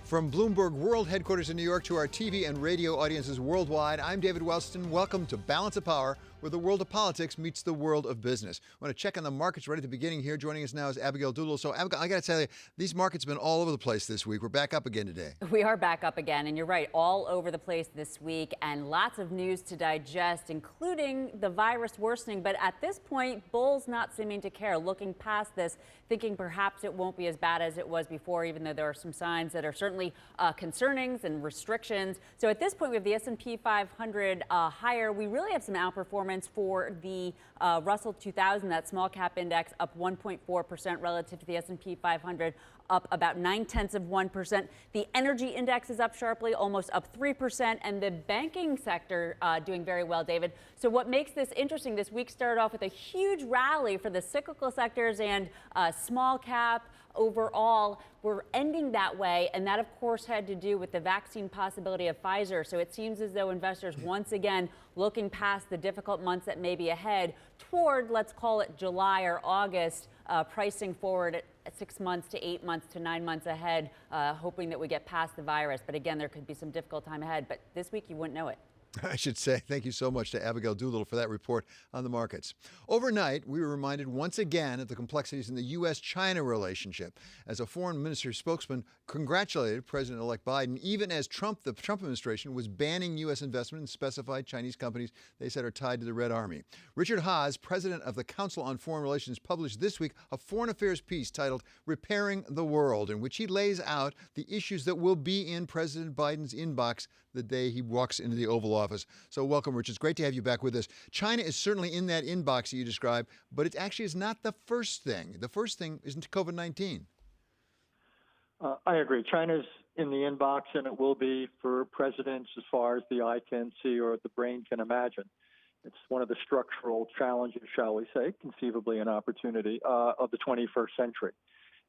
From Bloomberg World Headquarters in New York to our TV and radio audiences worldwide, I'm David Welston. Welcome to Balance of Power, where the world of politics meets the world of business. I want to check on the markets right at the beginning here. Joining us now is Abigail Doolittle. So, Abigail, I got to tell you, these markets have been all over the place this week. We're back up again today. We are back up again, and you're right, all over the place this week, and lots of news to digest, including the virus worsening. But at this point, bulls not seeming to care, looking past this, thinking perhaps it won't be as bad as it was before, even though there are some signs that are certainly concerning and restrictions. So at this point, we have the S&P 500 higher. We really have some outperformance for the Russell 2000, that small cap index, up 1.4% relative to the S&P 500, up about 0.9%. The energy index is up sharply, almost up 3%, and the banking sector doing very well, David. So what makes this interesting, this week started off with a huge rally for the cyclical sectors and small cap overall. We're ending that way, and that, of course, had to do with the vaccine possibility of Pfizer. So it seems as though investors, once again, looking past the difficult months that may be ahead toward, let's call it July or August, pricing forward at 6 months to 8 months to 9 months ahead, hoping that we get past the virus. But again, there could be some difficult time ahead. But this week, you wouldn't know it. I should say thank you so much to Abigail Doolittle for that report on the markets. Overnight, we were reminded once again of the complexities in the U.S.-China relationship as a foreign ministry spokesman congratulated President-elect Biden, even as the Trump administration was banning U.S. investment in specified Chinese companies they said are tied to the Red Army. Richard Haass, president of the Council on Foreign Relations, published this week a foreign affairs piece titled Repairing the World, in which he lays out the issues that will be in President Biden's inbox the day he walks into the Oval Office. So welcome, Rich. It's great to have you back with us. China is certainly in that inbox that you described, but it actually is not the first thing. The first thing isn't COVID-19. I agree. China's in the inbox, and it will be for presidents as far as the eye can see or the brain can imagine. It's one of the structural challenges, shall we say, conceivably an opportunity of the 21st century.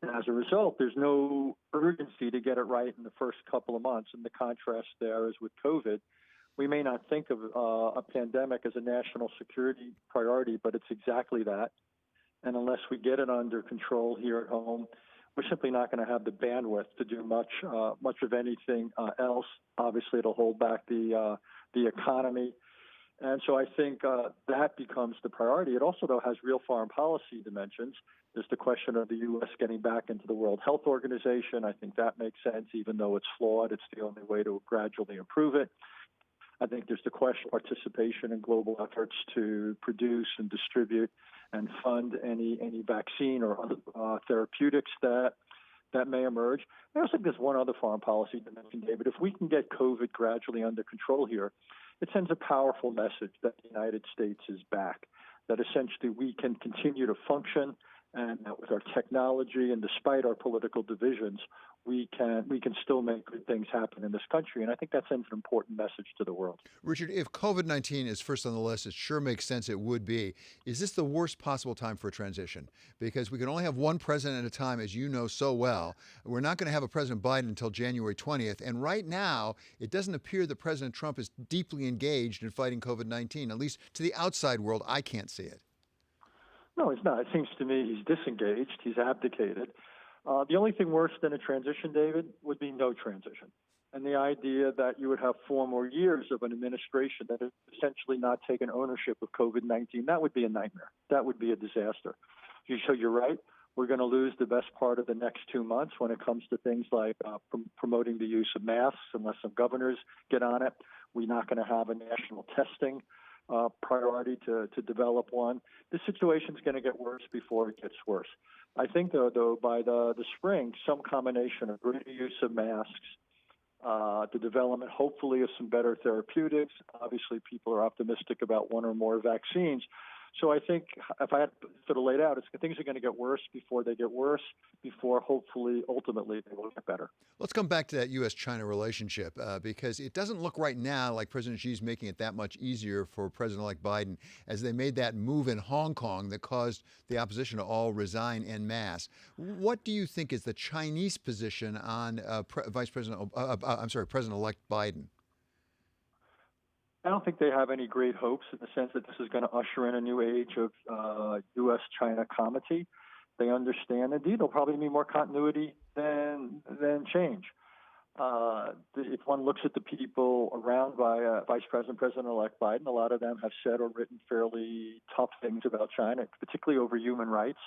And as a result, there's no urgency to get it right in the first couple of months. And the contrast there is with COVID. We may not think of a pandemic as a national security priority, but it's exactly that. And unless we get it under control here at home, we're simply not going to have the bandwidth to do much of anything else. Obviously, it'll hold back the economy. And so I think that becomes the priority. It also, though, has real foreign policy dimensions. There's the question of the U.S. getting back into the World Health Organization. I think that makes sense, even though it's flawed. It's the only way to gradually improve it. I think there's the question of participation in global efforts to produce and distribute and fund any vaccine or other therapeutics that may emerge. I also think there's one other foreign policy dimension, David. If we can get COVID gradually under control here, it sends a powerful message that the United States is back, that essentially we can continue to function, and that with our technology and despite our political divisions, we can still make good things happen in this country. And I think that sends an important message to the world. Richard, if COVID-19 is first on the list, it sure makes sense it would be. Is this the worst possible time for a transition? Because we can only have one president at a time, as you know so well. We're not going to have a President Biden until January 20th. And right now, it doesn't appear that President Trump is deeply engaged in fighting COVID-19. At least to the outside world, I can't see it. No, he's not. It seems to me he's disengaged. He's abdicated. The only thing worse than a transition, David, would be no transition. And the idea that you would have 4 more years of an administration that has essentially not taken ownership of COVID-19, that would be a nightmare. That would be a disaster. So you're right. We're going to lose the best part of the next 2 months when it comes to things like promoting the use of masks, unless some governors get on it. We're not going to have a national testing priority to develop one. This situation is going to get worse before it gets worse. I think, though, by the spring, some combination of greater use of masks, the development, hopefully, of some better therapeutics. Obviously, people are optimistic about 1 or more vaccines. So I think if I had to sort of lay it out, things are going to get worse before they get worse, before hopefully, ultimately, they will get better. Let's come back to that U.S.-China relationship because it doesn't look right now like President Xi's making it that much easier for President-elect Biden as they made that move in Hong Kong that caused the opposition to all resign en masse. What do you think is the Chinese position on President-elect Biden? I don't think they have any great hopes in the sense that this is going to usher in a new age of U.S.-China comity. They understand, indeed, there'll probably be more continuity than change. If one looks at the people around Vice President-elect Biden, a lot of them have said or written fairly tough things about China, particularly over human rights.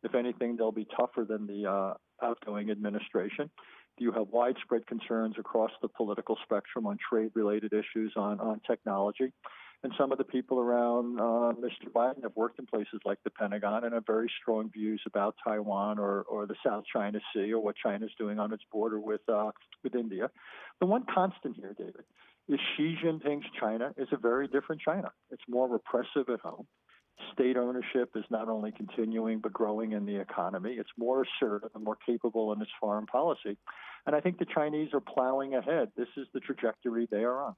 If anything, they'll be tougher than the outgoing administration. You have widespread concerns across the political spectrum on trade-related issues, on technology. And some of the people around Mr. Biden have worked in places like the Pentagon and have very strong views about Taiwan or the South China Sea or what China's doing on its border with India. The one constant here, David, is Xi Jinping's China is a very different China. It's more repressive at home. State ownership is not only continuing but growing in the economy. It's more assertive and more capable in its foreign policy. And I think the Chinese are plowing ahead. This is the trajectory they are on.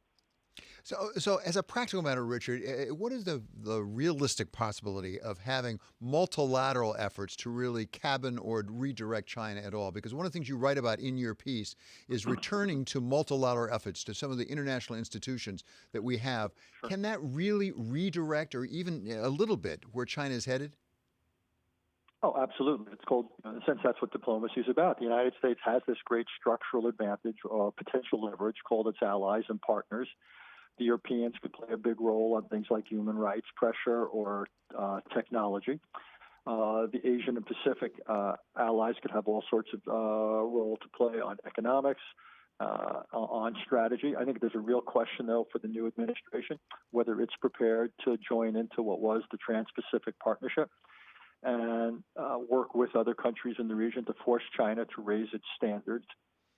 So as a practical matter, Richard, what is the realistic possibility of having multilateral efforts to really cabin or redirect China at all? Because one of the things you write about in your piece is returning to multilateral efforts, to some of the international institutions that we have. Sure. Can that really redirect or even a little bit where China is headed? Oh, absolutely. It's called, in a sense, that's what diplomacy is about. The United States has this great structural advantage or potential leverage called its allies and partners. The Europeans could play a big role on things like human rights pressure or technology. The Asian and Pacific allies could have all sorts of role to play on economics, on strategy. I think there's a real question, though, for the new administration, whether it's prepared to join into what was the Trans-Pacific Partnership and work with other countries in the region to force China to raise its standards,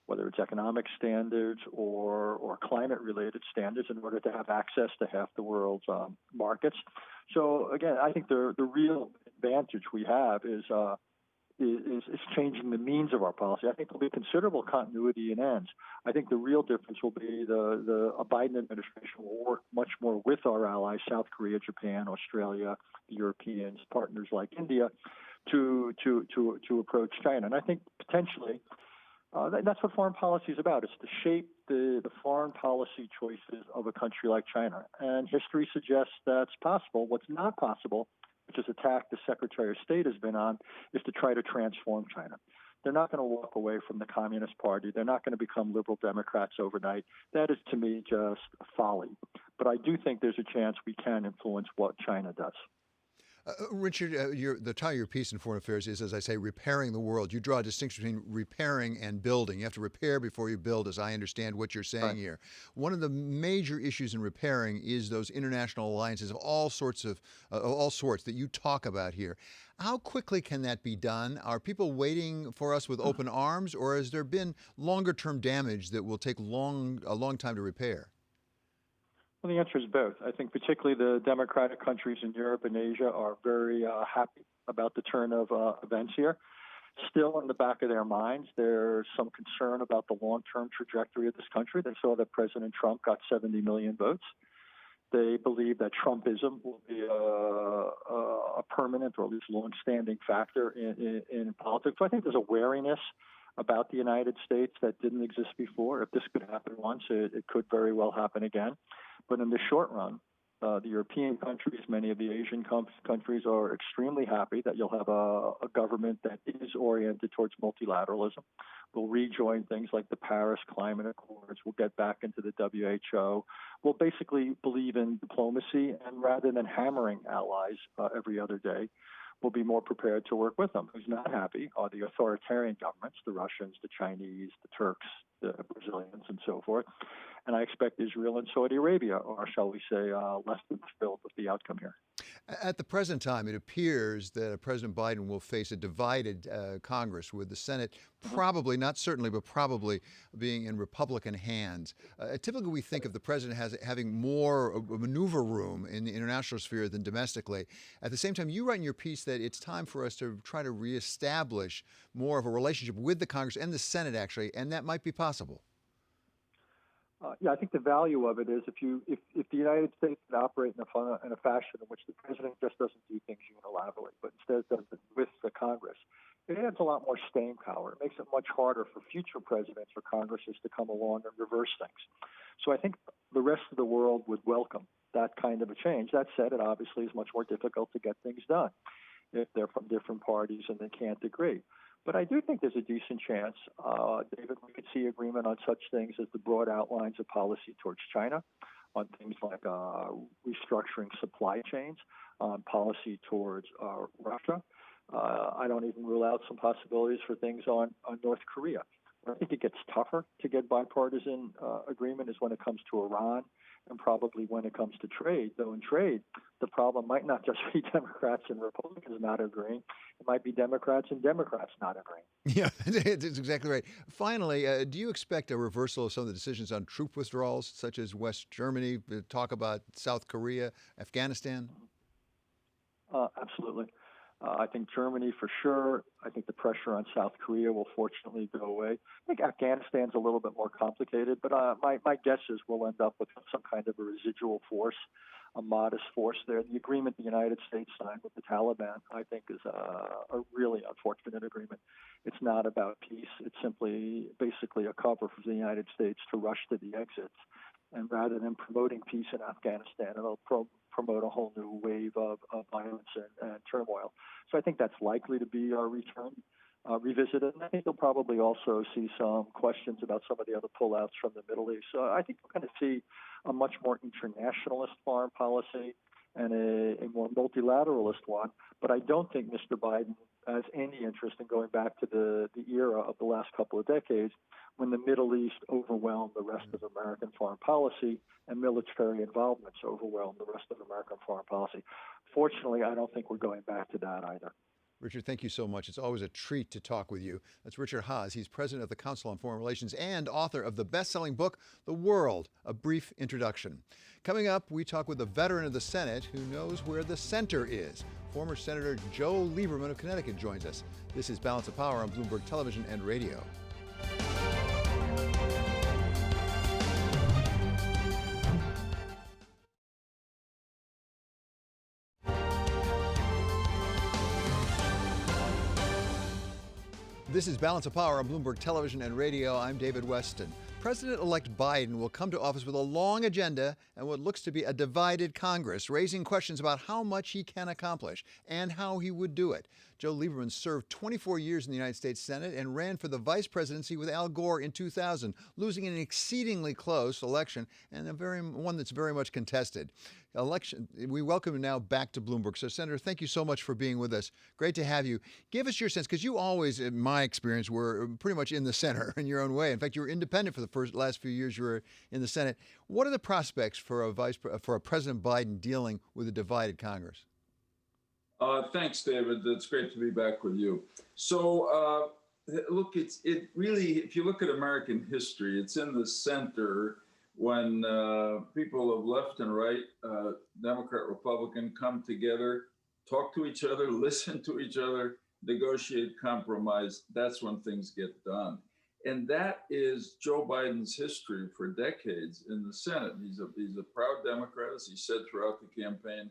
whether it's economic standards or climate-related standards, in order to have access to half the world's markets. So again, I think the real advantage we have is changing the means of our policy. I think there'll be considerable continuity in ends. I think the real difference will be a Biden administration will work much more with our allies, South Korea, Japan, Australia, the Europeans, partners like India, to approach China. And I think potentially that's what foreign policy is about. It's to shape the foreign policy choices of a country like China. And history suggests that's possible. What's not possible, which is a tack the Secretary of State has been on, is to try to transform China. They're not going to walk away from the Communist Party. They're not going to become liberal Democrats overnight. That is, to me, just a folly. But I do think there's a chance we can influence what China does. Richard, the title of your piece in Foreign Affairs is, as I say, repairing the world. You draw a distinction between repairing and building. You have to repair before you build, as I understand what you're saying here. One of the major issues in repairing is those international alliances of all sorts that you talk about here. How quickly can that be done? Are people waiting for us with open arms, or has there been longer-term damage that will take a long time to repair? Well, the answer is both. I think particularly the democratic countries in Europe and Asia are very happy about the turn of events here. Still in the back of their minds, there's some concern about the long-term trajectory of this country. They saw that President Trump got 70 million votes. They believe that Trumpism will be a permanent or at least long-standing factor in politics. So I think there's a wariness about the United States that didn't exist before. If this could happen once, it could very well happen again. But in the short run, the European countries, many of the Asian countries are extremely happy that you'll have a government that is oriented towards multilateralism. We'll rejoin things like the Paris Climate Accords. We'll get back into the WHO. We'll basically believe in diplomacy, and rather than hammering allies every other day, we'll be more prepared to work with them. Who's not happy are the authoritarian governments, the Russians, the Chinese, the Turks, the Brazilians, and so forth. And I expect Israel and Saudi Arabia are, shall we say, less than thrilled with the outcome here. At the present time, it appears that President Biden will face a divided Congress, with the Senate probably, not certainly, but probably being in Republican hands. Typically, we think of the president as having more maneuver room in the international sphere than domestically. At the same time, you write in your piece that it's time for us to try to reestablish more of a relationship with the Congress and the Senate, actually, and that might be possible. Yeah, I think the value of it is if the United States can operate in a fashion in which the president just doesn't do things unilaterally, but instead does it with the Congress, it adds a lot more staying power. It makes it much harder for future presidents or Congresses to come along and reverse things. So I think the rest of the world would welcome that kind of a change. That said, it obviously is much more difficult to get things done if they're from different parties and they can't agree. But I do think there's a decent chance, David, we could see agreement on such things as the broad outlines of policy towards China, on things like restructuring supply chains, on policy towards Russia. I don't even rule out some possibilities for things on North Korea. Where I think it gets tougher to get bipartisan agreement is when it comes to Iran and probably when it comes to trade. Though in trade, the problem might not just be Democrats and Republicans not agreeing. It might be Democrats and Democrats not agreeing. Yeah, that's exactly right. Finally, do you expect a reversal of some of the decisions on troop withdrawals, such as West Germany, talk about South Korea, Afghanistan? Absolutely. I think Germany for sure. I think the pressure on South Korea will fortunately go away. I think Afghanistan's a little bit more complicated, but my guess is we'll end up with some kind of a residual force, a modest force there. The agreement the United States signed with the Taliban, I think, is a really unfortunate agreement. It's not about peace. It's simply basically a cover for the United States to rush to the exits. And rather than promoting peace in Afghanistan, it'll promote a whole new wave of violence and turmoil. So I think that's likely to be our return, revisited. And I think you'll probably also see some questions about some of the other pullouts from the Middle East. So I think we're going to see a much more internationalist foreign policy and a more multilateralist one. But I don't think Mr. Biden has any interest in going back to the era of the last couple of decades when the Middle East overwhelmed the rest of American foreign policy and military involvements overwhelmed the rest of American foreign policy. Fortunately, I don't think we're going back to that either. Richard, thank you so much. It's always a treat to talk with you. That's Richard Haass. He's president of the Council on Foreign Relations and author of the best-selling book, The World, A Brief Introduction. Coming up, we talk with a veteran of the Senate who knows where the center is. Former Senator Joe Lieberman of Connecticut joins us. This is Balance of Power on Bloomberg Television and Radio. This is Balance of Power on Bloomberg Television and Radio. I'm David Weston. President-elect Biden will come to office with a long agenda and what looks to be a divided Congress, raising questions about how much he can accomplish and how he would do it. Joe Lieberman served 24 years in the United States Senate and ran for the vice presidency with Al Gore in 2000, losing an exceedingly close election and one that's very much contested. We welcome him now back to Bloomberg. So, Senator, thank you so much for being with us. Great to have you. Give us your sense, because you always, in my experience, were pretty much in the center in your own way. In fact, you were independent for the last few years you were in the Senate. What are the prospects for a President Biden dealing with a divided Congress? Thanks, David. It's great to be back with you. So, look, it really, if you look at American history, it's in the center when people of left and right, Democrat, Republican, come together, talk to each other, listen to each other, negotiate, compromise. That's when things get done. And that is Joe Biden's history for decades in the Senate. He's a proud Democrat, as he said throughout the campaign,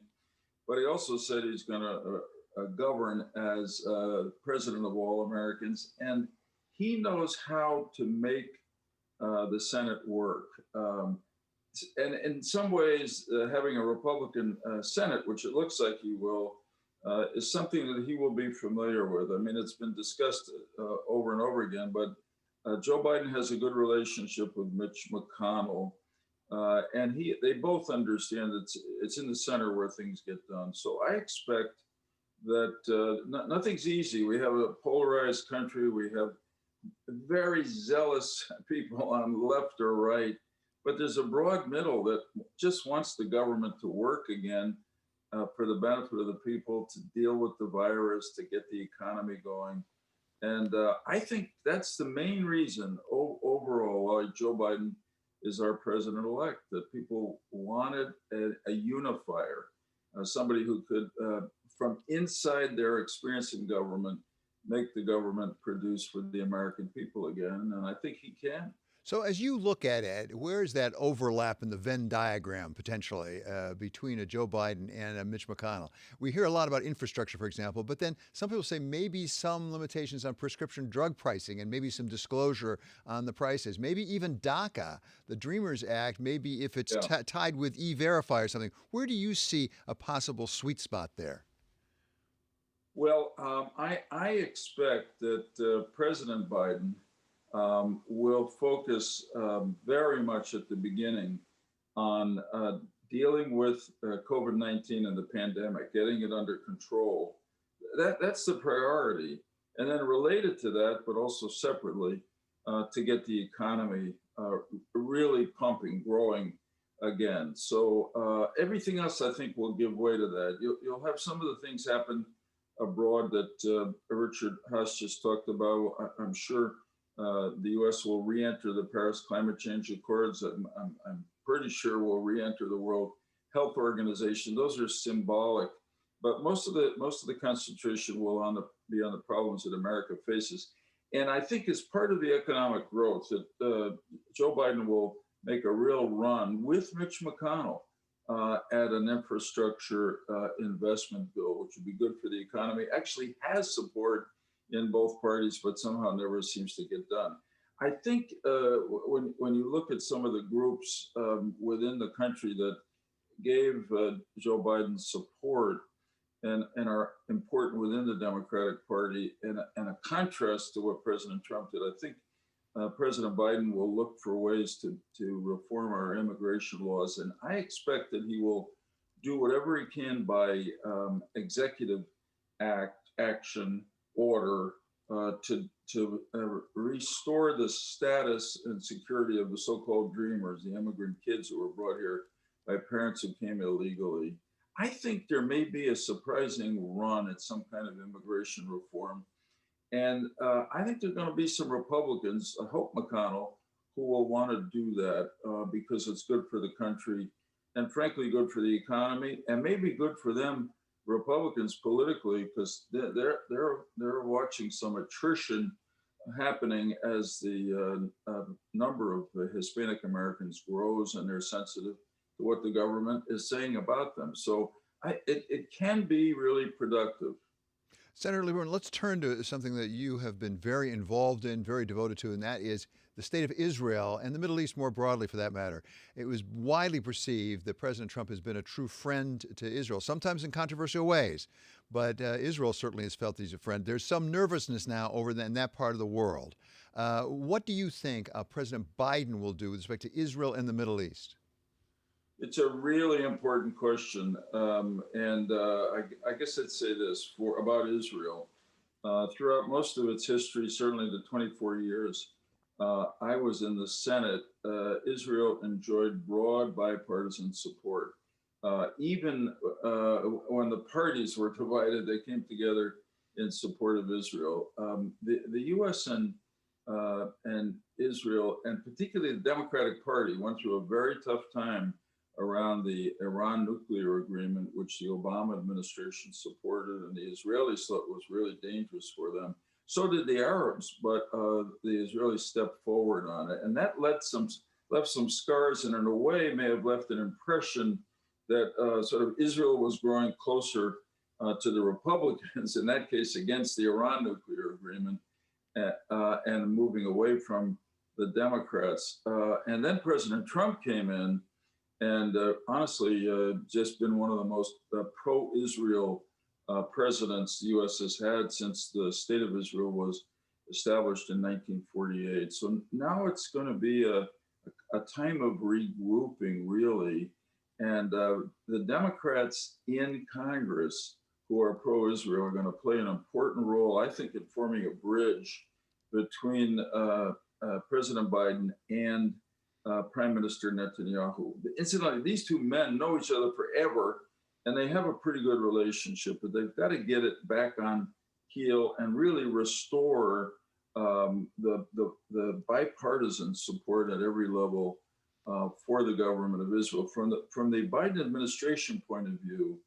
but he also said he's going to govern as president of all Americans. And he knows how to make the Senate work. And in some ways, having a Republican Senate, which it looks like he will, is something that he will be familiar with. I mean, it's been discussed over and over again, but Joe Biden has a good relationship with Mitch McConnell, and they both understand it's in the center where things get done. So I expect that nothing's easy. We have a polarized country. We have very zealous people on left or right, but there's a broad middle that just wants the government to work again for the benefit of the people, to deal with the virus, to get the economy going. And I think that's the main reason overall why Joe Biden is our president-elect, that people wanted a unifier, somebody who could, from inside their experience in government, make the government produce for the American people again. And I think he can. So as you look at it, where is that overlap in the Venn diagram potentially between a Joe Biden and a Mitch McConnell? We hear a lot about infrastructure, for example, but then some people say maybe some limitations on prescription drug pricing and maybe some disclosure on the prices, maybe even DACA, the Dreamers Act, maybe if it's tied with E-Verify or something. Where do you see a possible sweet spot there? Well, I expect that President Biden will focus very much at the beginning on dealing with COVID-19 and the pandemic, getting it under control. That's the priority. And then related to that, but also separately, to get the economy really pumping, growing again. So everything else, I think, will give way to that. You'll have some of the things happen abroad that Richard Haass just talked about. I'm sure the U.S. will re-enter the Paris Climate Change Accords. I'm pretty sure we'll re-enter the World Health Organization. Those are symbolic, but most of the concentration will be on the problems that America faces. And I think as part of the economic growth that Joe Biden will make a real run with Mitch McConnell at an infrastructure investment bill, which would be good for the economy. Actually has support in both parties, but somehow never seems to get done. I think when you look at some of the groups within the country that gave Joe Biden support and are important within the Democratic Party, and a contrast to what President Trump did, I think President Biden will look for ways to reform our immigration laws. And I expect that he will do whatever he can by executive action order to restore the status and security of the so-called dreamers, the immigrant kids who were brought here by parents who came illegally. I think there may be a surprising run at some kind of immigration reform. And I think there are going to be some Republicans, I hope McConnell, who will want to do that because it's good for the country and frankly good for the economy, and maybe good for them, Republicans, politically, because they're watching some attrition happening as the number of Hispanic Americans grows, and they're sensitive to what the government is saying about them. So it can be really productive. Senator Lieberman, let's turn to something that you have been very involved in, very devoted to, and that is the state of Israel and the Middle East more broadly, for that matter. It was widely perceived that President Trump has been a true friend to Israel, sometimes in controversial ways, but Israel certainly has felt he's a friend. There's some nervousness now over in that part of the world. What do you think President Biden will do with respect to Israel and the Middle East? It's a really important question, and I guess I'd say this about Israel. Throughout most of its history, certainly the 24 years I was in the Senate, Israel enjoyed broad bipartisan support. Even when the parties were divided, they came together in support of Israel. The U.S. and Israel, and particularly the Democratic Party, went through a very tough time around the Iran nuclear agreement, which the Obama administration supported, and the Israelis thought was really dangerous for them. So did the Arabs, but the Israelis stepped forward on it, and that left some scars, and in a way may have left an impression that sort of Israel was growing closer to the Republicans, in that case against the Iran nuclear agreement, and moving away from the Democrats. And then President Trump came in, and honestly, just been one of the most pro-Israel presidents the U.S. has had since the State of Israel was established in 1948. So now it's going to be a time of regrouping, really. And the Democrats in Congress who are pro-Israel are going to play an important role, I think, in forming a bridge between President Biden and Prime Minister Netanyahu. Incidentally, these two men know each other forever, and they have a pretty good relationship, but they've got to get it back on heel and really restore the bipartisan support at every level for the government of Israel. From the Biden administration point of view,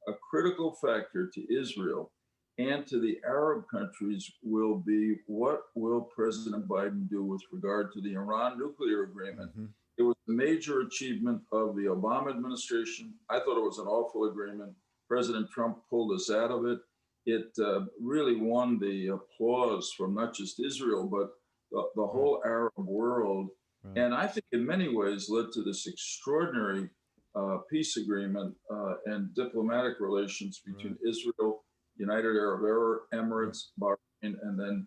a critical factor to Israel and to the Arab countries will be what will President Biden do with regard to the Iran nuclear agreement. Mm-hmm. It was a major achievement of the Obama administration. I thought it was an awful agreement. President Trump pulled us out of it. It really won the applause from not just Israel, but the whole Arab world. Right. And I think in many ways led to this extraordinary peace agreement and diplomatic relations between Israel, United Arab Emirates, Bahrain, and then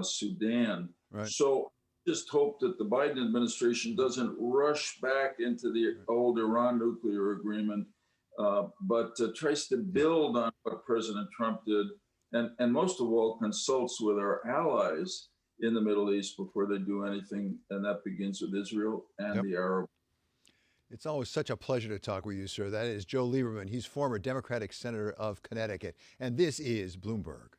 Sudan. Right. So just hope that the Biden administration doesn't rush back into the old Iran nuclear agreement, but tries to build on what President Trump did, and most of all consults with our allies in the Middle East before they do anything, and that begins with Israel and the Arab. It's always such a pleasure to talk with you, sir. That is Joe Lieberman. He's former Democratic Senator of Connecticut, and this is Bloomberg.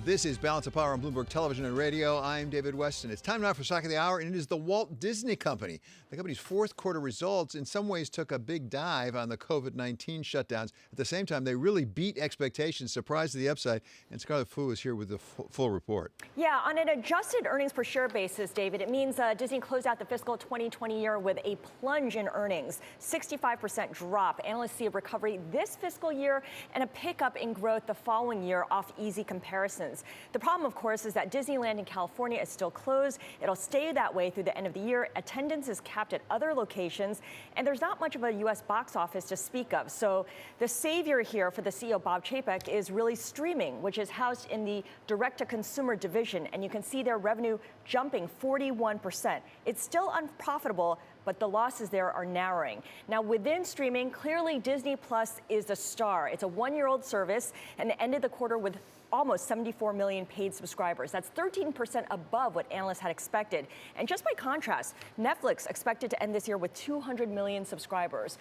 This is Balance of Power on Bloomberg Television and Radio. I'm David Weston. It's time now for Stock of the Hour, and it is the Walt Disney Company. The company's fourth quarter results in some ways took a big dive on the COVID-19 shutdowns. At the same time, they really beat expectations, surprised to the upside. And Scarlett Fu is here with the full report. Yeah, on an adjusted earnings per share basis, David, it means Disney closed out the fiscal 2020 year with a plunge in earnings, 65% drop. Analysts see a recovery this fiscal year and a pickup in growth the following year off easy comparisons. The problem, of course, is that Disneyland in California is still closed. It'll stay that way through the end of the year. Attendance is capped at other locations, and there's not much of a U.S. box office to speak of. So the savior here for the CEO, Bob Chapek, is really streaming, which is housed in the direct-to-consumer division, and you can see their revenue jumping 41%. It's still unprofitable, but the losses there are narrowing. Now, within streaming, clearly Disney Plus is the star. It's a one-year-old service and it ended the quarter with almost 74 million paid subscribers. That's 13% above what analysts had expected. And just by contrast, Netflix expected to end this year with 200 million subscribers.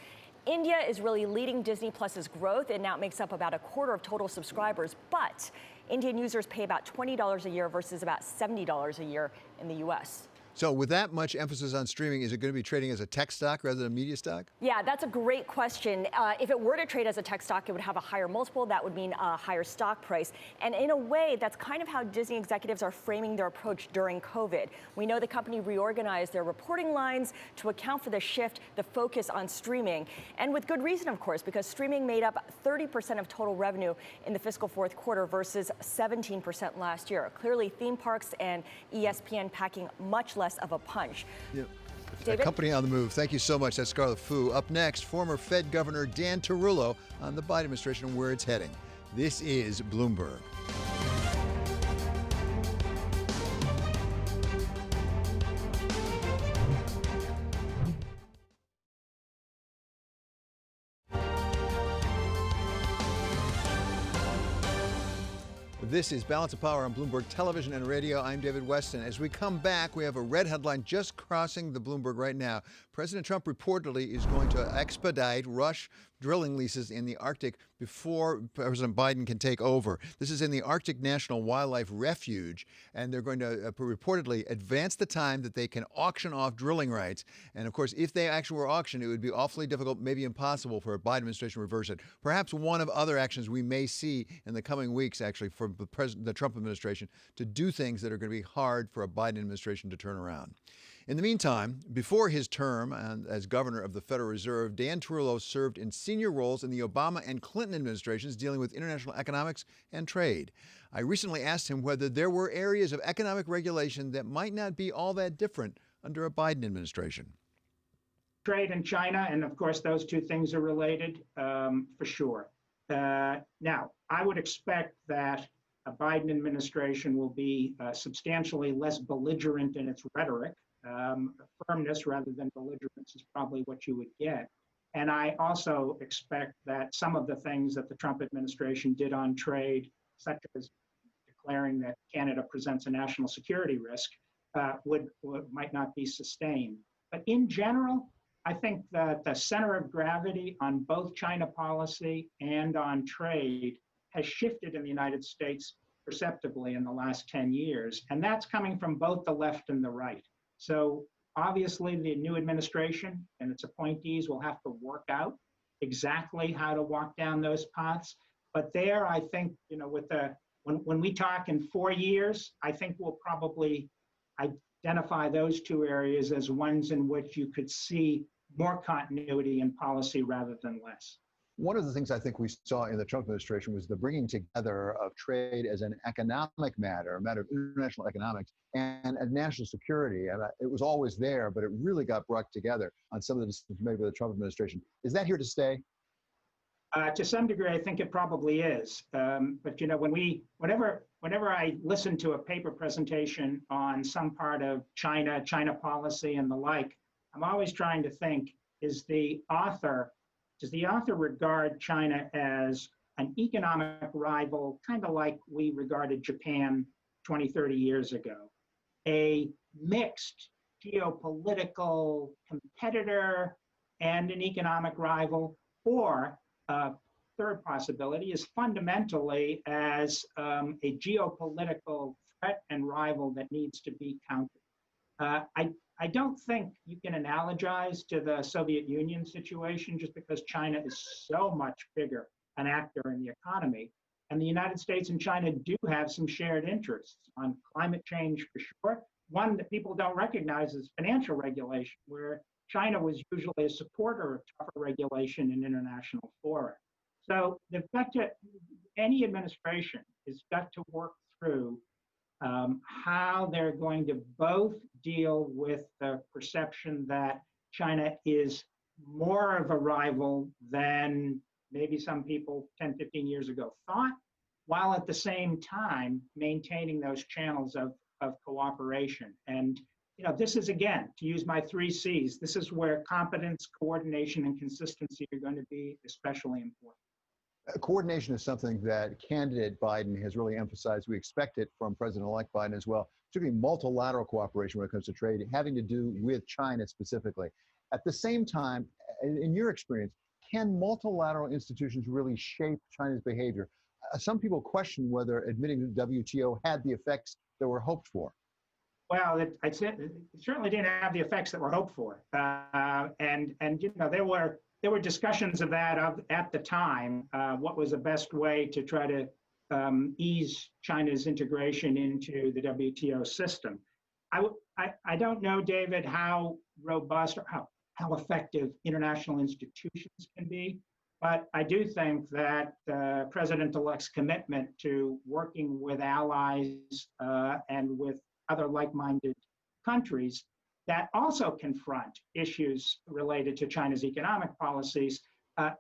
India is really leading Disney Plus's growth. It now makes up about a quarter of total subscribers, but Indian users pay about $20 a year versus about $70 a year in the US. So with that much emphasis on streaming, is it going to be trading as a tech stock rather than a media stock? Yeah, that's a great question. If it were to trade as a tech stock, it would have a higher multiple. That would mean a higher stock price. And in a way, that's kind of how Disney executives are framing their approach during COVID. We know the company reorganized their reporting lines to account for the shift, the focus on streaming. And with good reason, of course, because streaming made up 30% of total revenue in the fiscal fourth quarter versus 17% last year. Clearly, theme parks and ESPN packing much less of a punch. Yep. David? A company on the move. Thank you so much. That's Scarlett Fu. Up next, former Fed Governor Dan Tarullo on the Biden administration and where it's heading. This is Bloomberg. This is Balance of Power on Bloomberg Television and Radio. I'm David Weston. As we come back, we have a red headline just crossing the Bloomberg right now. President Trump reportedly is going to rush drilling leases in the Arctic before President Biden can take over. This is in the Arctic National Wildlife Refuge, and they're going to reportedly advance the time that they can auction off drilling rights. And of course, if they actually were auctioned, it would be awfully difficult, maybe impossible for a Biden administration to reverse it. Perhaps one of other actions we may see in the coming weeks, actually, for the Trump administration to do things that are going to be hard for a Biden administration to turn around. In the meantime, before his term as governor of the Federal Reserve, Dan Tarullo served in senior roles in the Obama and Clinton administrations dealing with international economics and trade. I recently asked him whether there were areas of economic regulation that might not be all that different under a Biden administration. Trade in China, and of course, those two things are related for sure. Now, I would expect that a Biden administration will be substantially less belligerent in its rhetoric. Firmness rather than belligerence is probably what you would get. And I also expect that some of the things that the Trump administration did on trade, such as declaring that Canada presents a national security risk, might not be sustained. But in general, I think that the center of gravity on both China policy and on trade has shifted in the United States perceptibly in the last 10 years. And that's coming from both the left and the right. So obviously the new administration and its appointees will have to work out exactly how to walk down those paths. But there, I think, when we talk in 4 years, I think we'll probably identify those two areas as ones in which you could see more continuity in policy rather than less. One of the things I think we saw in the Trump administration was the bringing together of trade as an economic matter, a matter of international economics, and national security. And it was always there, but it really got brought together on some of the decisions made by the Trump administration. Is that here to stay? To some degree, I think it probably is. But you know, whenever I listen to a paper presentation on some part of China policy and the like, I'm always trying to think: does the author regard China as an economic rival, kind of like we regarded Japan 20, 30 years ago, a mixed geopolitical competitor and an economic rival, or third possibility is fundamentally as a geopolitical threat and rival that needs to be countered. I don't think you can analogize to the Soviet Union situation just because China is so much bigger an actor in the economy. And the United States and China do have some shared interests on climate change for sure. One that people don't recognize is financial regulation, where China was usually a supporter of tougher regulation in international fora. So the fact that any administration has got to work through how they're going to both deal with the perception that China is more of a rival than maybe some people 10, 15 years ago thought, while at the same time maintaining those channels of cooperation. And you know, this is, again, to use my 3 C's, this is where competence, coordination, and consistency are going to be especially important. Coordination is something that candidate Biden has really emphasized. We expect it from President-elect Biden as well, particularly multilateral cooperation when it comes to trade, having to do with China specifically. At the same time, in your experience, can multilateral institutions really shape China's behavior? Some people question whether admitting to the WTO had the effects that were hoped for. Well, it certainly didn't have the effects that were hoped for, and you know, there were discussions of that at the time. What was the best way to try to ease China's integration into the WTO system? I don't know, David, how robust or how effective international institutions can be, but I do think that President-elect's commitment to working with allies and with other like-minded countries that also confront issues related to China's economic policies,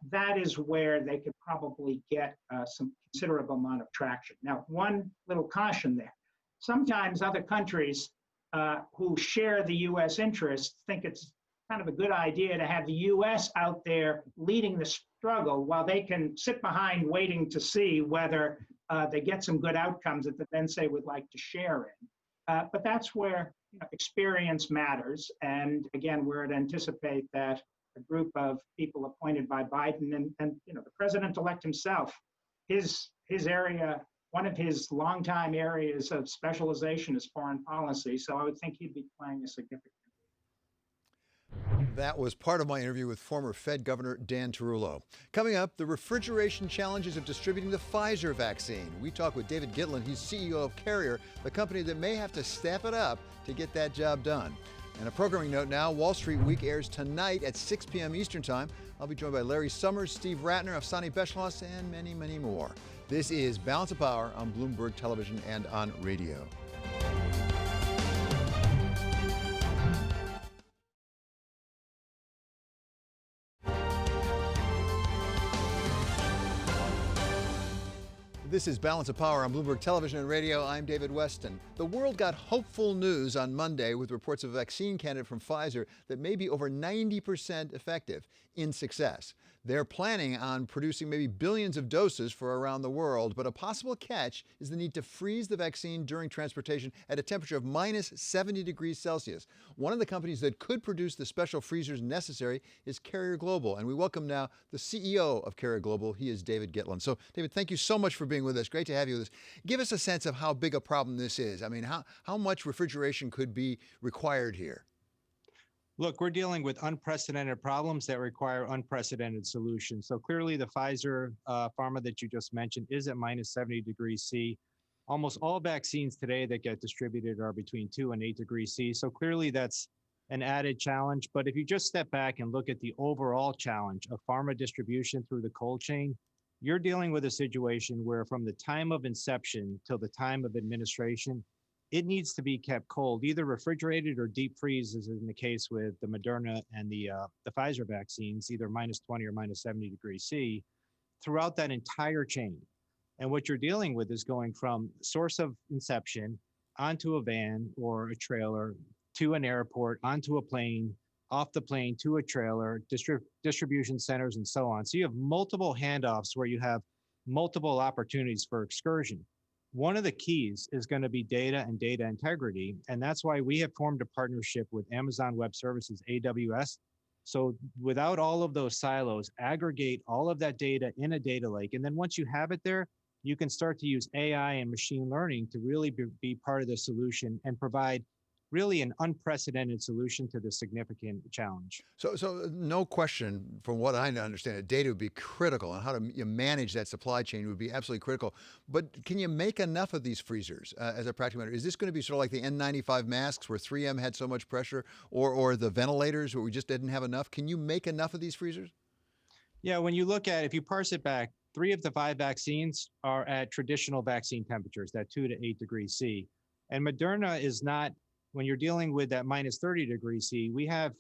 that is where they could probably get some considerable amount of traction. Now, one little caution there. Sometimes other countries who share the U.S. interests think it's kind of a good idea to have the U.S. out there leading the struggle while they can sit behind waiting to see whether they get some good outcomes that they then say would like to share in. But that's where experience matters. And again, we're to anticipate that a group of people appointed by Biden and you know, the president-elect himself, his area, one of his longtime areas of specialization is foreign policy. So I would think he'd be playing a significant. That was part of my interview with former Fed Governor Dan Tarullo. Coming up, the refrigeration challenges of distributing the Pfizer vaccine. We talk with David Gitlin. He's CEO of Carrier, the company that may have to step it up to get that job done. And a programming note now, Wall Street Week airs tonight at 6 p.m. Eastern Time. I'll be joined by Larry Summers, Steve Ratner, Afsani Beschloss, and many, many more. This is Balance of Power on Bloomberg Television and on radio. This is Balance of Power on Bloomberg Television and Radio. I'm David Weston. The world got hopeful news on Monday with reports of a vaccine candidate from Pfizer that may be over 90% effective in success. They're planning on producing maybe billions of doses for around the world, but a possible catch is the need to freeze the vaccine during transportation at a temperature of minus 70 degrees Celsius. One of the companies that could produce the special freezers necessary is Carrier Global, and we welcome now the CEO of Carrier Global. He is David Gitlin. So, David, thank you so much for being with us. Great to have you with us. Give us a sense of how big a problem this is. I mean, how much refrigeration could be required here? Look, we're dealing with unprecedented problems that require unprecedented solutions. So clearly the Pfizer pharma that you just mentioned is at minus 70 degrees C. Almost all vaccines today that get distributed are between 2 and 8 degrees C. So clearly that's an added challenge. But if you just step back and look at the overall challenge of pharma distribution through the cold chain, you're dealing with a situation where from the time of inception till the time of administration, it needs to be kept cold, either refrigerated or deep freeze, as in the case with the Moderna and the Pfizer vaccines, either -20 or -70 degrees C, throughout that entire chain. And what you're dealing with is going from source of inception onto a van or a trailer to an airport, onto a plane, off the plane to a trailer, distribution centers, and so on. So you have multiple handoffs where you have multiple opportunities for excursion. One of the keys is going to be data and data integrity. And that's why we have formed a partnership with Amazon Web Services, AWS. So without all of those silos, aggregate all of that data in a data lake. And then once you have it there, you can start to use AI and machine learning to really be part of the solution and provide really an unprecedented solution to this significant challenge. So no question, from what I understand, data would be critical, and how to you manage that supply chain would be absolutely critical. But can you make enough of these freezers as a practical matter? Is this going to be sort of like the N95 masks where 3M had so much pressure, or the ventilators where we just didn't have enough? Can you make enough of these freezers? Yeah, when you look at, if you parse it back, 3 of the 5 vaccines are at traditional vaccine temperatures, that 2 to 8 degrees C. And Moderna is not, when you're dealing with that -30 degrees C, we have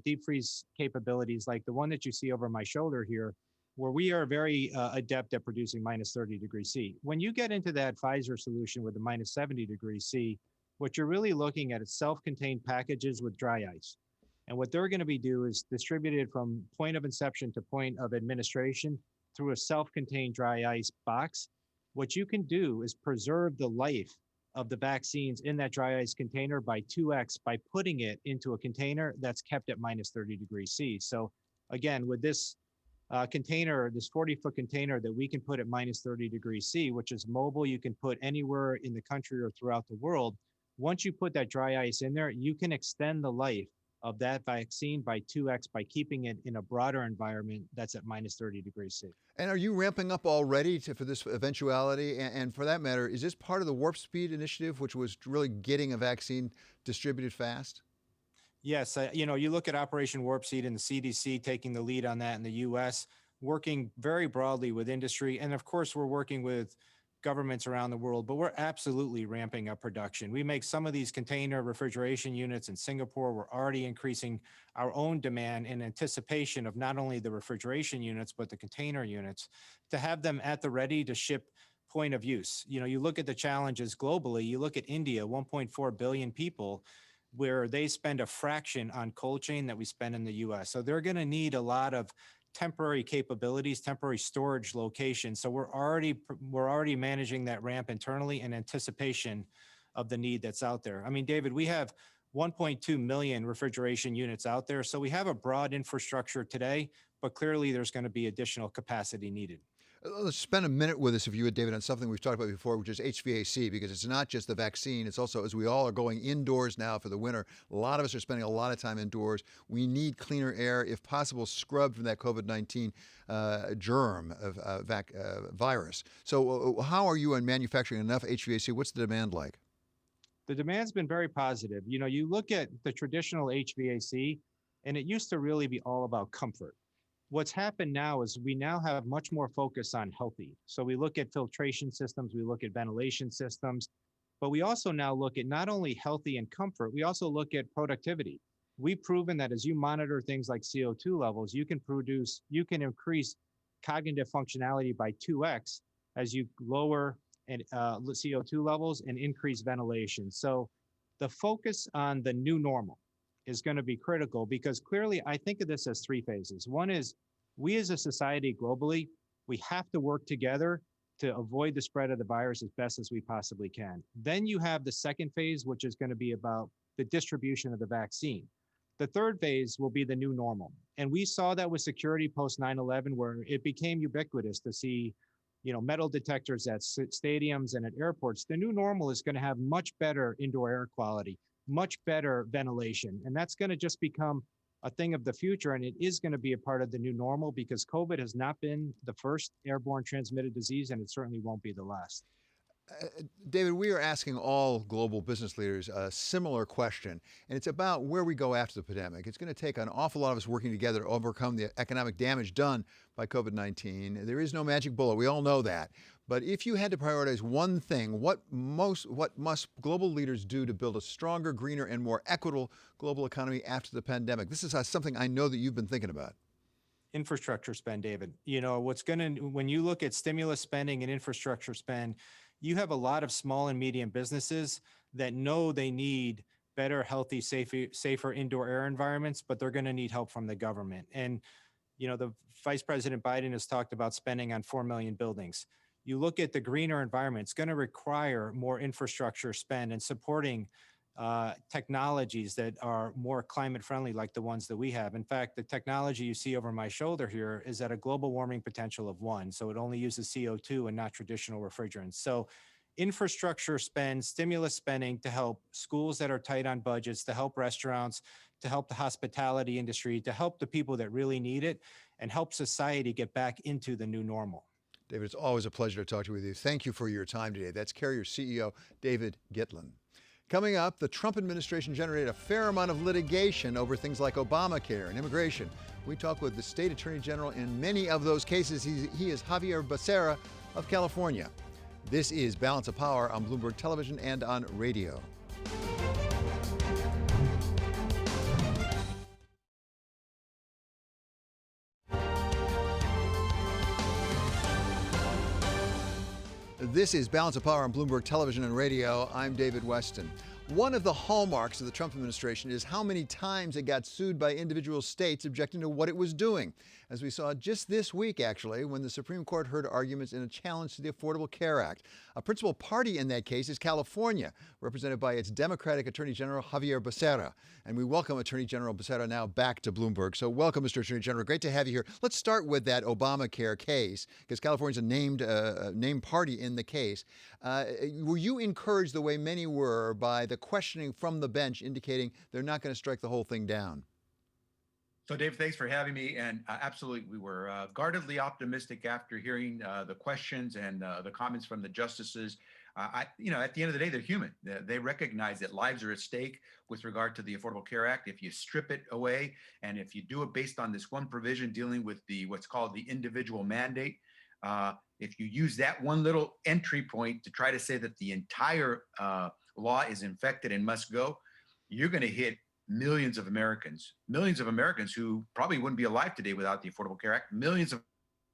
deep freeze capabilities like the one that you see over my shoulder here, where we are very adept at producing -30 degrees C. When you get into that Pfizer solution with the -70 degrees C, what you're really looking at is self-contained packages with dry ice. And what they're going to be do is distributed from point of inception to point of administration through a self-contained dry ice box. What you can do is preserve the life of the vaccines in that dry ice container by 2x by putting it into a container that's kept at -30 degrees C. So again, with this container, this 40-foot container that we can put at -30 degrees C, which is mobile, you can put anywhere in the country or throughout the world. Once you put that dry ice in there, you can extend the life of that vaccine by 2x by keeping it in a broader environment that's at -30 degrees C. And are you ramping up already for this eventuality? And for that matter, is this part of the Warp Speed initiative, which was really getting a vaccine distributed fast? Yes, you know, you look at Operation Warp Speed and the CDC taking the lead on that in the US, working very broadly with industry. And of course, we're working with governments around the world, but we're absolutely ramping up production. We make some of these container refrigeration units in Singapore. We're already increasing our own demand in anticipation of not only the refrigeration units, but the container units to have them at the ready to ship point of use. You know, you look at the challenges globally, you look at India, 1.4 billion people, where they spend a fraction on cold chain that we spend in the US. So they're going to need a lot of temporary capabilities, temporary storage locations. So we're already managing that ramp internally in anticipation of the need that's out there. I mean, David, we have 1.2 million refrigeration units out there. So we have a broad infrastructure today, but clearly there's going to be additional capacity needed. Let's spend a minute with us, if you would, David, on something we've talked about before, which is HVAC, because it's not just the vaccine. It's also, as we all are going indoors now for the winter, a lot of us are spending a lot of time indoors. We need cleaner air, if possible, scrubbed from that COVID-19 germ of virus. So how are you on manufacturing enough HVAC? What's the demand like? The demand's been very positive. You know, you look at the traditional HVAC, and it used to really be all about comfort. What's happened now is we now have much more focus on healthy. So we look at filtration systems, we look at ventilation systems, but we also now look at not only healthy and comfort, we also look at productivity. We've proven that as you monitor things like CO2 levels, you can increase cognitive functionality by 2x as you lower CO2 levels and increase ventilation. So the focus on the new normal is going to be critical, because clearly I think of this as 3 phases. One is we as a society globally, we have to work together to avoid the spread of the virus as best as we possibly can. Then you have the second phase, which is going to be about the distribution of the vaccine. The third phase will be the new normal. And we saw that with security post 9/11, where it became ubiquitous to see, you know, metal detectors at stadiums and at airports. The new normal is going to have much better indoor air quality, much better ventilation. And that's going to just become a thing of the future. And it is going to be a part of the new normal, because COVID has not been the first airborne transmitted disease, and it certainly won't be the last. David, we are asking all global business leaders a similar question, and it's about where we go after the pandemic. It's going to take an awful lot of us working together to overcome the economic damage done by COVID-19. There is no magic bullet. We all know that. But if you had to prioritize one thing, what must global leaders do to build a stronger, greener, and more equitable global economy after the pandemic? This is something I know that you've been thinking about. Infrastructure spend, David. When you look at stimulus spending and infrastructure spend, you have a lot of small and medium businesses that know they need better, healthy, safer indoor air environments, but they're going to need help from the government. And, the Vice President Biden has talked about spending on 4 million buildings. You look at the greener environment, it's going to require more infrastructure spend and supporting technologies that are more climate friendly, like the ones that we have. In fact, the technology you see over my shoulder here is at a global warming potential of 1. So it only uses CO2 and not traditional refrigerants. So infrastructure spend, stimulus spending to help schools that are tight on budgets, to help restaurants, to help the hospitality industry, to help the people that really need it, and help society get back into the new normal. David, it's always a pleasure to talk with you. Thank you for your time today. That's Carrier CEO David Gitlin. Coming up, the Trump administration generated a fair amount of litigation over things like Obamacare and immigration. We talk with the state attorney general in many of those cases. He is Xavier Becerra of California. This is Balance of Power on Bloomberg Television and on radio. This is Balance of Power on Bloomberg Television and radio. I'm David Weston. One of the hallmarks of the Trump administration is how many times it got sued by individual states objecting to what it was doing, as we saw just this week, actually, when the Supreme Court heard arguments in a challenge to the Affordable Care Act. A principal party in that case is California, represented by its Democratic Attorney General Xavier Becerra. And we welcome Attorney General Becerra now back to Bloomberg. So welcome, Mr. Attorney General. Great to have you here. Let's start with that Obamacare case, because California's a named party in the case. Were you encouraged the way many were by the questioning from the bench indicating they're not going to strike the whole thing down? So, Dave, thanks for having me. And absolutely, we were guardedly optimistic after hearing the questions and the comments from the justices. At the end of the day, they're human. They recognize that lives are at stake with regard to the Affordable Care Act. If you strip it away, and if you do it based on this one provision dealing with what's called the individual mandate, if you use that one little entry point to try to say that the entire law is infected and must go, you're going to hit millions of Americans who probably wouldn't be alive today without the Affordable Care Act, millions of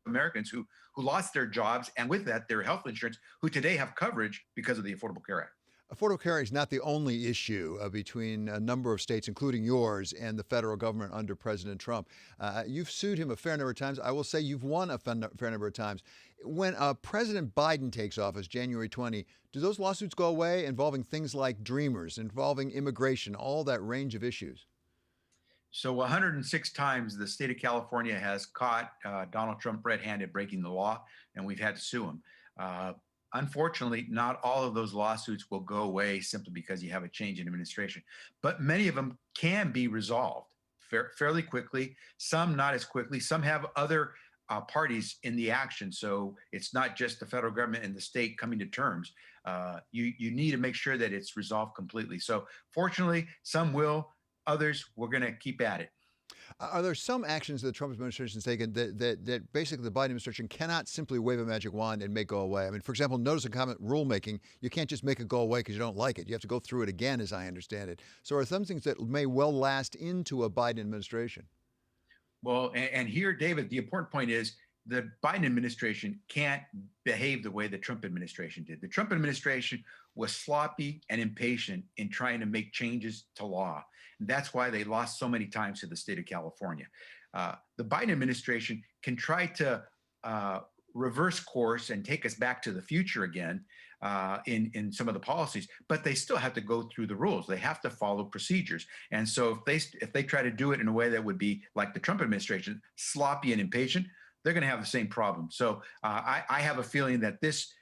Americans who lost their jobs, and with that, their health insurance, who today have coverage because of the Affordable Care Act. Affordable care is not the only issue between a number of states, including yours, and the federal government under President Trump. You've sued him a fair number of times. I will say you've won a fair number of times. When President Biden takes office January 20, do those lawsuits go away involving things like Dreamers, involving immigration, all that range of issues? So 106 times the state of California has caught Donald Trump red-handed breaking the law, and we've had to sue him. Unfortunately, not all of those lawsuits will go away simply because you have a change in administration, but many of them can be resolved fairly quickly, some not as quickly. Some have other parties in the action, so it's not just the federal government and the state coming to terms. You need to make sure that it's resolved completely. So fortunately, some will, others, we're going to keep at it. Are there some actions that the Trump administration has taken that basically the Biden administration cannot simply wave a magic wand and make go away? I mean, for example, notice and comment rulemaking, you can't just make it go away because you don't like it. You have to go through it again, as I understand it. So are some things that may well last into a Biden administration? Well, and here, David, the important point is the Biden administration can't behave the way the Trump administration did. The Trump administration was sloppy and impatient in trying to make changes to law. And that's why they lost so many times to the state of California. The Biden administration can try to reverse course and take us back to the future again in some of the policies, but they still have to go through the rules. They have to follow procedures. And so if they try to do it in a way that would be like the Trump administration, sloppy and impatient, they're going to have the same problem. So I have a feeling that this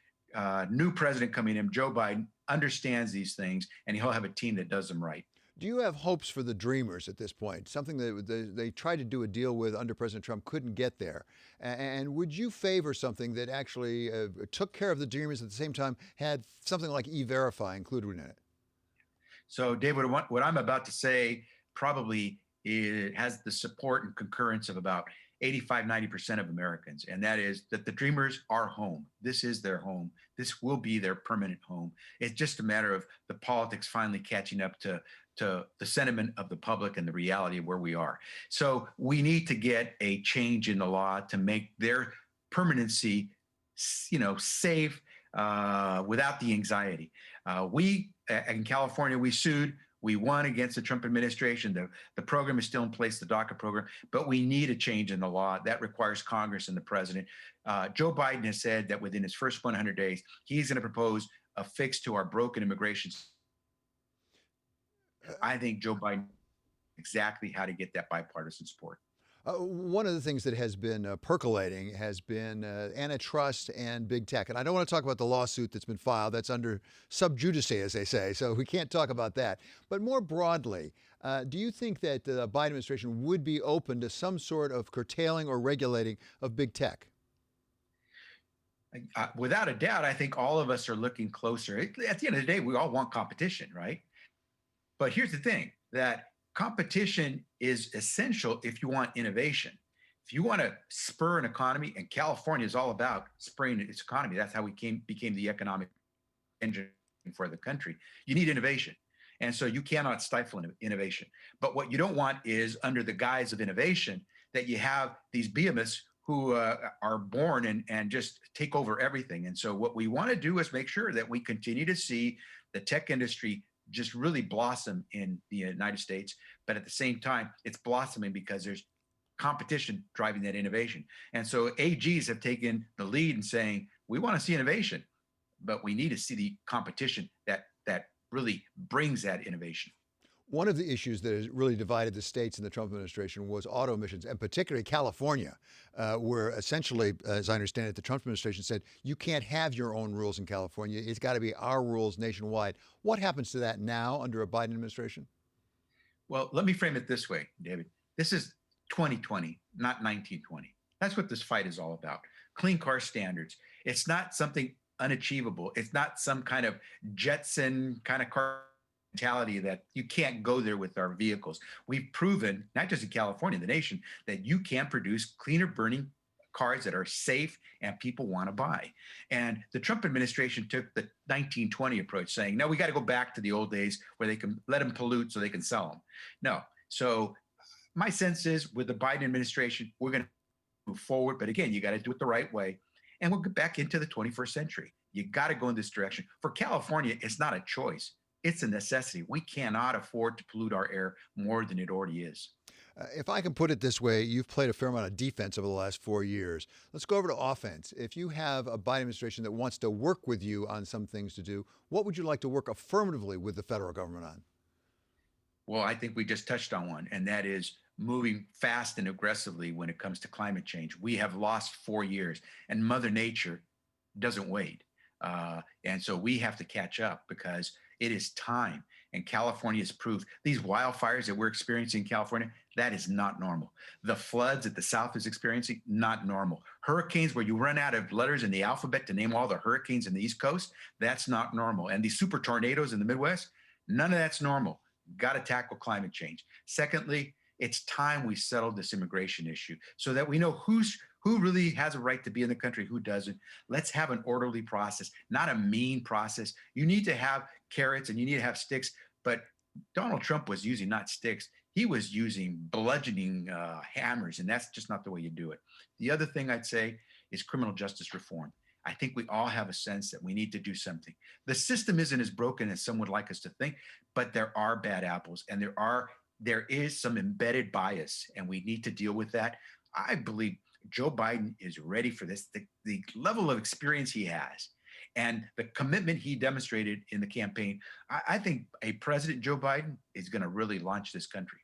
new president coming in, Joe Biden, understands these things, and he'll have a team that does them right. Do you have hopes for the Dreamers at this point? Something that they tried to do a deal with under President Trump, couldn't get there. And would you favor something that actually took care of the Dreamers at the same time, had something like E-Verify included in it? So, David, what I'm about to say probably has the support and concurrence of about 85–90% of Americans. And that is that the Dreamers are home. This is their home. This will be their permanent home. It's just a matter of the politics finally catching up to the sentiment of the public and the reality of where we are. So we need to get a change in the law to make their permanency, safe, without the anxiety. We in California, we sued. We won against the Trump administration. The program is still in place, the DACA program, but we need a change in the law. That requires Congress and the president. Joe Biden has said that within his first 100 days, he's going to propose a fix to our broken immigration. I think Joe Biden knows exactly how to get that bipartisan support. One of the things that has been percolating has been antitrust and big tech. And I don't want to talk about the lawsuit that's been filed. That's under sub judice, as they say. So we can't talk about that. But more broadly, do you think that the Biden administration would be open to some sort of curtailing or regulating of big tech? Without a doubt, I think all of us are looking closer. At the end of the day, we all want competition, right? But here's the thing, that competition is essential if you want innovation. If you want to spur an economy, and California is all about spurring its economy, that's how we became the economic engine for the country. You need innovation. And so you cannot stifle innovation. But what you don't want is, under the guise of innovation, that you have these behemoths who are born and just take over everything. And so what we want to do is make sure that we continue to see the tech industry just really blossom in the United States. But at the same time, it's blossoming because there's competition driving that innovation. And so AGs have taken the lead in saying, we want to see innovation, but we need to see the competition that really brings that innovation. One of the issues that has really divided the states in the Trump administration was auto emissions, and particularly California, where essentially, as I understand it, the Trump administration said, you can't have your own rules in California. It's got to be our rules nationwide. What happens to that now under a Biden administration? Well, let me frame it this way, David. This is 2020, not 1920. That's what this fight is all about. Clean car standards. It's not something unachievable. It's not some kind of Jetson kind of car mentality that you can't go there with our vehicles. We've proven, not just in California, the nation, that you can produce cleaner burning cars that are safe and people want to buy. And the Trump administration took the 1920 approach, saying, no, we got to go back to the old days where they can let them pollute so they can sell them. No. So my sense is, with the Biden administration, we're going to move forward. But again, you got to do it the right way. And we'll get back into the 21st century. You got to go in this direction. For California, it's not a choice. It's a necessity. We cannot afford to pollute our air more than it already is. If I can put it this way, you've played a fair amount of defense over the last 4 years. Let's go over to offense. If you have a Biden administration that wants to work with you on some things to do, what would you like to work affirmatively with the federal government on? Well, I think we just touched on one, and that is moving fast and aggressively when it comes to climate change. We have lost 4 years, and Mother Nature doesn't wait. And so we have to catch up, because it is time. And California has proved these wildfires that we're experiencing in California, that is not normal. The floods that the South is experiencing, not normal. Hurricanes where you run out of letters in the alphabet to name all the hurricanes in the East Coast, that's not normal. And these super tornadoes in the Midwest, none of that's normal. Got to tackle climate change. Secondly, it's time we settled this immigration issue so that we know who really has a right to be in the country, who doesn't. Let's have an orderly process, not a mean process. You need to have carrots and you need to have sticks, but Donald Trump was using not sticks. He was using bludgeoning hammers, and that's just not the way you do it. The other thing I'd say is criminal justice reform. I think we all have a sense that we need to do something. The system isn't as broken as some would like us to think, but there are bad apples, and there is some embedded bias, and we need to deal with that. I believe Joe Biden is ready for this. The level of experience he has and the commitment he demonstrated in the campaign, I think a President Joe Biden is going to really launch this country.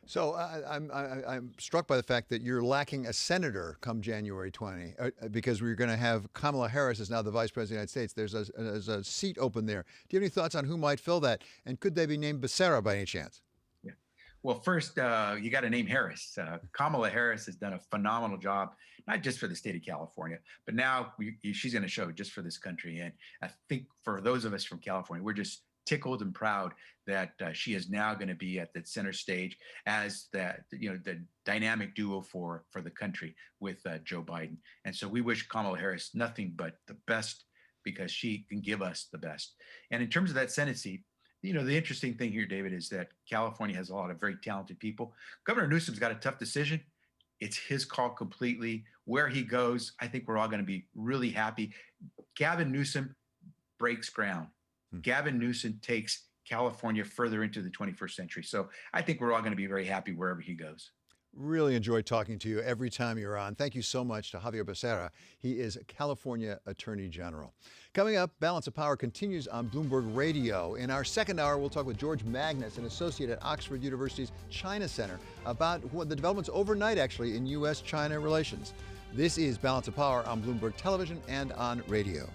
So I'm struck by the fact that you're lacking a senator come January 20, because we're going to have Kamala Harris is now the vice president of the United States. There's a seat open there. Do you have any thoughts on who might fill that? And could they be named Becerra by any chance? Yeah. Well, first, you got to name Harris. Kamala Harris has done a phenomenal job, not just for the state of California, but now she's going to show just for this country. And I think for those of us from California, we're just tickled and proud that she is now going to be at the center stage as the dynamic duo for the country with Joe Biden. And so we wish Kamala Harris nothing but the best, because she can give us the best. And in terms of that Senate seat, the interesting thing here, David, is that California has a lot of very talented people. Governor Newsom's got a tough decision. It's his call completely. Where he goes, I think we're all going to be really happy. Gavin Newsom breaks ground. Gavin Newsom takes California further into the 21st century. So I think we're all going to be very happy wherever he goes. Really enjoy talking to you every time you're on. Thank you so much to Xavier Becerra. He is California Attorney General. Coming up, Balance of Power continues on Bloomberg Radio. In our second hour, we'll talk with George Magnus, an associate at Oxford University's China Center, about the developments overnight, actually, in U.S.-China relations. This is Balance of Power on Bloomberg Television and on radio.